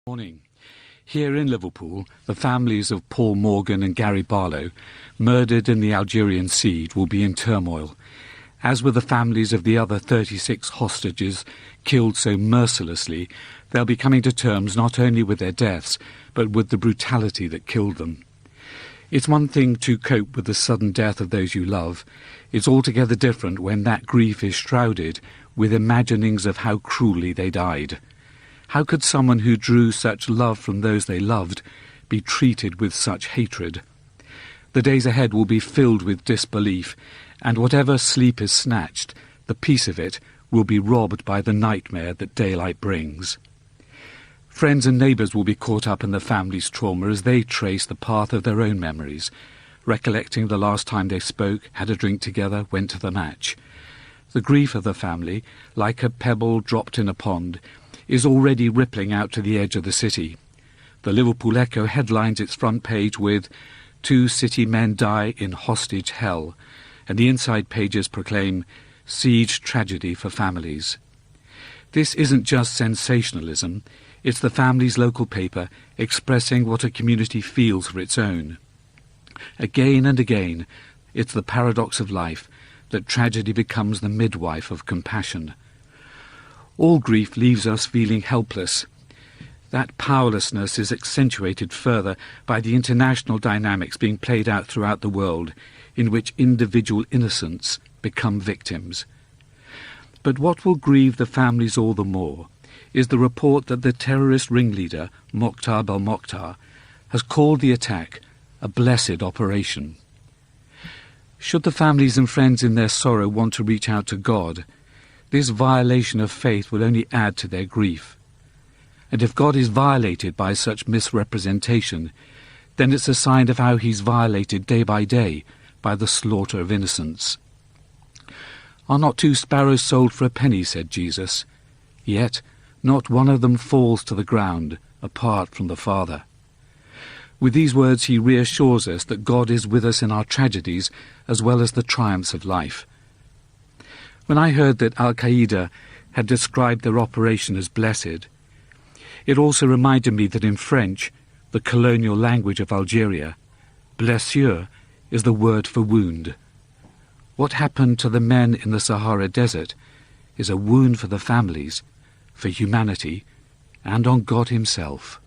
Morning. Here in Liverpool, the families of Paul Morgan and Gary Barlow, murdered in the Algerian siege, will be in turmoil, as were the families of the other 36 hostages killed so mercilessly. They'll be coming to terms not only with their deaths, but with the brutality that killed them. It's one thing to cope with the sudden death of those you love. It's altogether different when that grief is shrouded with imaginings of how cruelly they died. How could someone who drew such love from those they loved be treated with such hatred? The days ahead will be filled with disbelief, and whatever sleep is snatched, the peace of it will be robbed by the nightmare that daylight brings. Friends and neighbours will be caught up in the family's trauma as they trace the path of their own memories, recollecting the last time they spoke, had a drink together, went to the match. The grief of the family, like a pebble dropped in a pond, is already rippling out to the edge of the city. The Liverpool Echo headlines its front page with "Two city men die in hostage hell," and the inside pages proclaim "Siege tragedy for families." This isn't just sensationalism, it's the family's local paper expressing what a community feels for its own. Again and again, it's the paradox of life that tragedy becomes the midwife of compassion. All grief leaves us feeling helpless. That powerlessness is accentuated further by the international dynamics being played out throughout the world, in which individual innocents become victims. But what will grieve the families all the more is the report that the terrorist ringleader, Mokhtar Belmokhtar, has called the attack a blessed operation. Should the families and friends in their sorrow want to reach out to God, this violation of faith will only add to their grief. And if God is violated by such misrepresentation, then it's a sign of how he's violated day by day by the slaughter of innocents. "Are not 2 sparrows sold for a penny?" said Jesus. "Yet not one of them falls to the ground apart from the Father." With these words he reassures us that God is with us in our tragedies as well as the triumphs of life. When I heard that Al-Qaeda had described their operation as blessed, it also reminded me that in French, the colonial language of Algeria, blessure is the word for wound. What happened to the men in the Sahara Desert is a wound for the families, for humanity, and on God himself.